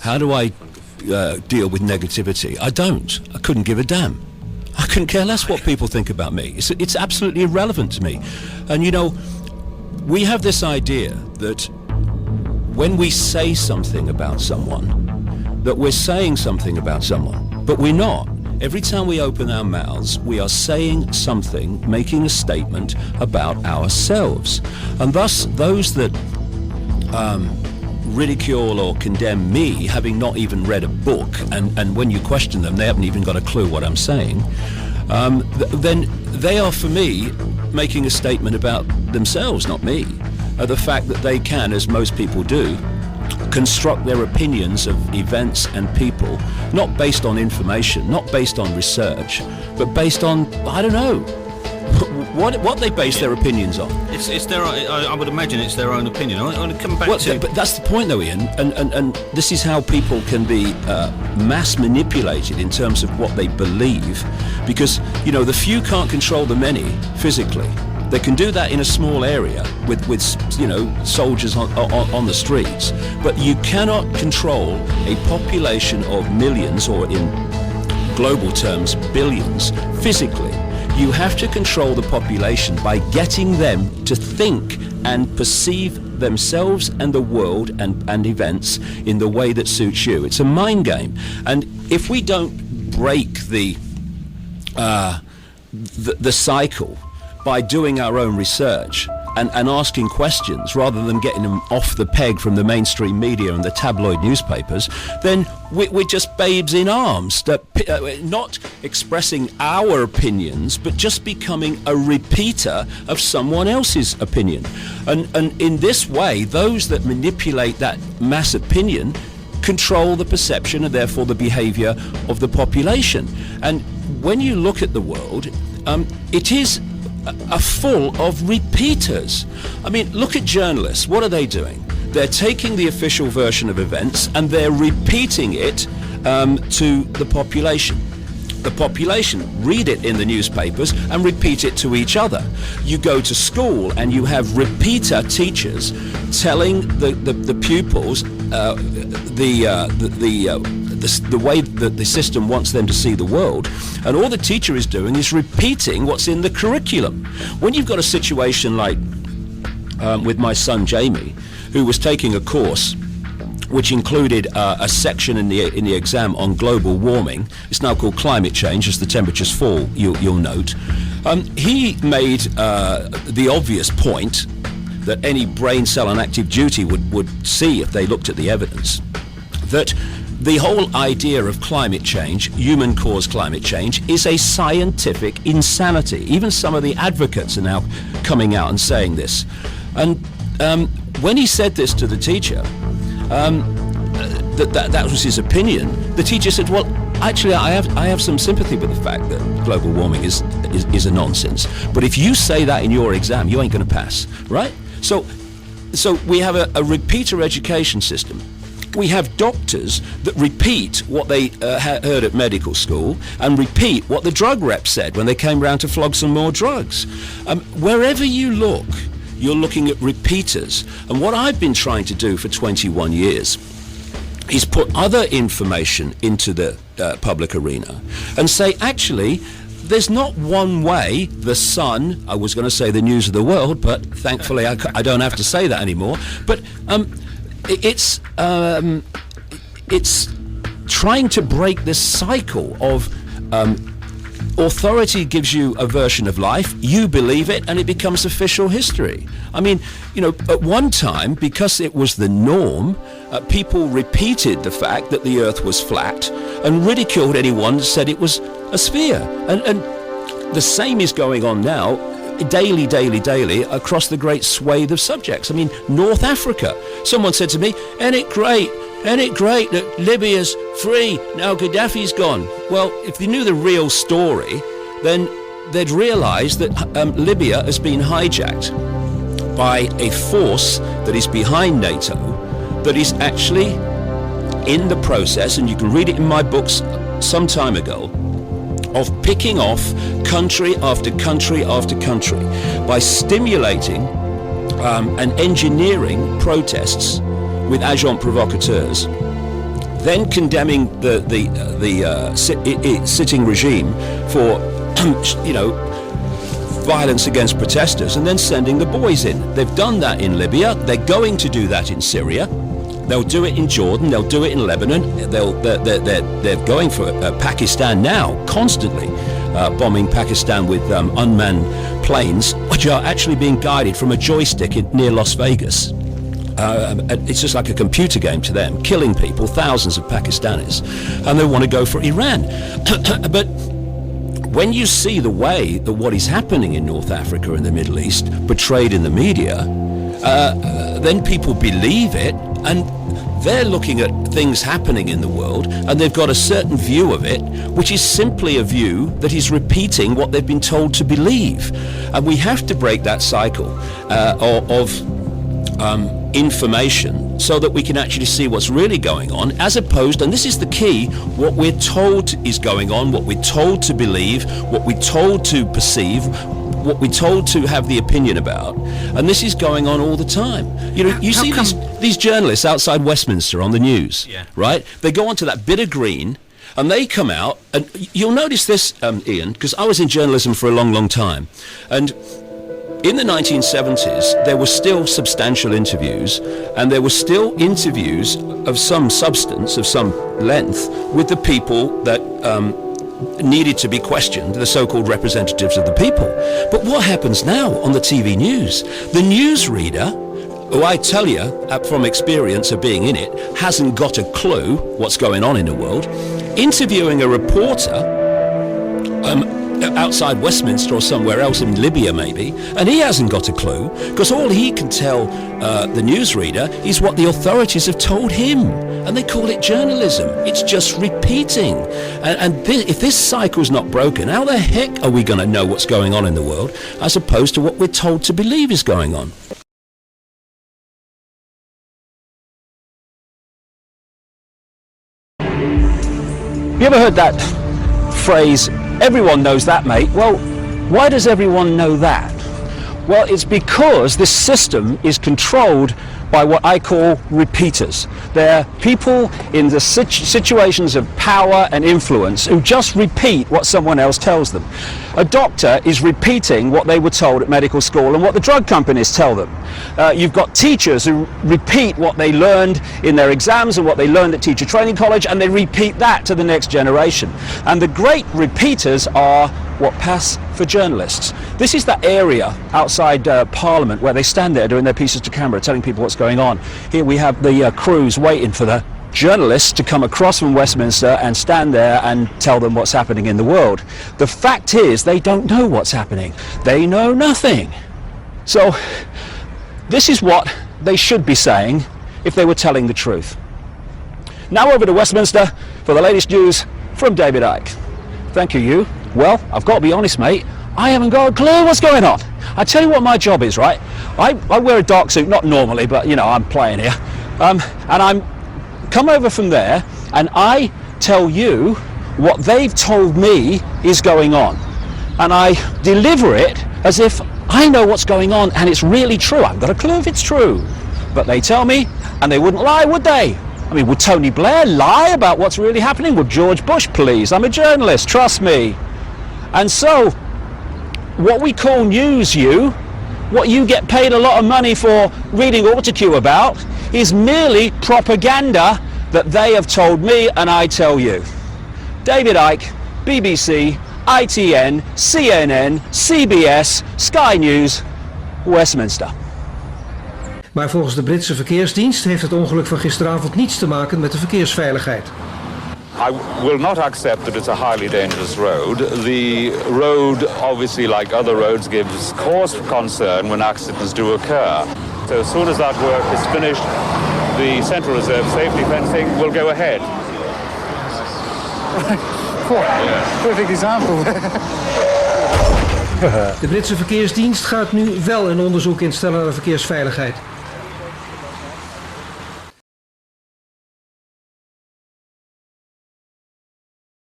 How do I deal with negativity? I don't. I couldn't give a damn. I couldn't care less what people think about me. It's absolutely irrelevant to me. And you know, we have this idea that when we say something about someone, that we're saying something about someone, but we're not. Every time we open our mouths, we are saying something, making a statement about ourselves. And thus, those that ridicule or condemn me, having not even read a book, and when you question them, they haven't even got a clue what I'm saying, then they are, for me, making a statement about themselves, not me. The fact that they can, as most people do, construct their opinions of events and people, not based on information, not based on research, but based on, I don't know, what they base their opinions on. It's their. I would imagine it's their own opinion. I want to come back to. But that's the point, though, Ian. And this is how people can be mass manipulated in terms of what they believe, because you know the few can't control the many physically. They can do that in a small area with you know soldiers on the streets, but you cannot control a population of millions, or in global terms billions, physically. You have to control the population by getting them to think and perceive themselves and the world and events in the way that suits you. It's a mind game. And if we don't break the cycle by doing our own research and asking questions rather than getting them off the peg from the mainstream media and the tabloid newspapers, then we're just babes in arms, not expressing our opinions, but just becoming a repeater of someone else's opinion. And in this way, those that manipulate that mass opinion control the perception and therefore the behavior of the population. And when you look at the world, it is full of repeaters. I mean, look at journalists. What are they doing? They're taking the official version of events and they're repeating it to the population. The population read it in the newspapers and repeat it to each other. You go to school and you have repeater teachers telling the pupils the way that the system wants them to see the world, and all the teacher is doing is repeating what's in the curriculum. When you've got a situation like with my son Jamie, who was taking a course which included a section in the exam on global warming. It's now called climate change. As the temperatures fall, you'll note. He made the obvious point that any brain cell on active duty would see if they looked at the evidence, that the whole idea of climate change, human-caused climate change, is a scientific insanity. Even some of the advocates are now coming out and saying this. And when he said this to the teacher, that was his opinion, the teacher said, well, actually, I have some sympathy with the fact that global warming is a nonsense. But if you say that in your exam, you ain't going to pass, right? So we have a repeater education system. We have doctors that repeat what they heard at medical school and repeat what the drug rep said when they came round to flog some more drugs. Wherever you look, you're looking at repeaters. And what I've been trying to do for 21 years is put other information into the public arena and say, actually, there's not one way the Sun, I was going to say the news of the world, but thankfully I don't have to say that anymore, but it's trying to break this cycle of authority gives you a version of life, you believe it, and it becomes official history. I mean, you know, at one time, because it was the norm, people repeated the fact that the Earth was flat and ridiculed anyone who said it was a sphere. And the same is going on now, daily, across the great swathe of subjects. I mean, North Africa. Someone said to me, Ain't it great that Libya's free, now Gaddafi's gone? Well, if they knew the real story, then they'd realise that Libya has been hijacked by a force that is behind NATO, that is actually in the process, and you can read it in my books some time ago, of picking off country after country after country by stimulating and engineering protests with agents provocateurs then condemning the sitting regime for, violence against protesters, and then sending the boys in. They've done that in Libya. They're going to do that in Syria. They'll do it in Jordan. They'll do it in Lebanon. They're going for Pakistan now, constantly bombing Pakistan with unmanned planes, which are actually being guided from a joystick near Las Vegas. It's just like a computer game to them, killing people, thousands of Pakistanis, and they want to go for Iran. But when you see the way that what is happening in North Africa and the Middle East portrayed in the media, then people believe it, and they're looking at things happening in the world, and they've got a certain view of it, which is simply a view that is repeating what they've been told to believe. And we have to break that cycle of information so that we can actually see what's really going on, as opposed, and this is the key, what we're told is going on, what we're told to believe, what we're told to perceive, what we're told to have the opinion about, and this is going on all the time. You see these journalists outside Westminster on the news, right? They go onto that bit of green, and they come out, and you'll notice this, Ian, because I was in journalism for a long, long time, and in the 1970s, there were still substantial interviews, and there were still interviews of some substance, of some length, with the people that needed to be questioned, the so-called representatives of the people. But what happens now on the TV news? The newsreader, who I tell you from experience of being in it, hasn't got a clue what's going on in the world, interviewing a reporter outside Westminster or somewhere else in Libya maybe, and he hasn't got a clue, because all he can tell the newsreader is what the authorities have told him, and they call it journalism. It's just repeating, and if this cycle's not broken, how the heck are we going to know what's going on in the world as opposed to what we're told to believe is going on? Have you ever heard that phrase, everyone knows that, mate? Well, why does everyone know that? Well, it's because this system is controlled by what I call repeaters. They're people in the situations of power and influence who just repeat what someone else tells them. A doctor is repeating what they were told at medical school and what the drug companies tell them. You've got teachers who repeat what they learned in their exams and what they learned at teacher training college, and they repeat that to the next generation. And the great repeaters are what pass for journalists. This is that area outside Parliament where they stand there doing their pieces to camera, telling people what's going on. Here we have the crews waiting for the journalists to come across from Westminster and stand there and tell them what's happening in the world. The fact is, they don't know what's happening. They know nothing. So this is what they should be saying if they were telling the truth. Now over to Westminster for the latest news from David Icke. Thank you. Well, I've got to be honest, mate, I haven't got a clue what's going on. I tell you what my job is, right? I wear a dark suit, not normally, but you know, I'm playing here. And I'm come over from there, and I tell you what they've told me is going on. And I deliver it as if I know what's going on and it's really true. I haven't got a clue if it's true. But they tell me, and they wouldn't lie, would they? I mean, would Tony Blair lie about what's really happening? Would George Bush, please? I'm a journalist, trust me. And so, what we call news, what you get paid a lot of money for reading Autocue about, is merely propaganda that they have told me and I tell you. David Icke, BBC, ITN, CNN, CBS, Sky News, Westminster. Maar volgens de Britse verkeersdienst heeft het ongeluk van gisteravond niets te maken met de verkeersveiligheid. I will not accept that it's a highly dangerous road. The road, obviously like other roads, gives cause for concern when accidents do occur. So as soon as that work is finished, the Central Reserve safety fencing will go ahead. Perfect example. De Britse verkeersdienst gaat nu wel een onderzoek instellen naar de verkeersveiligheid.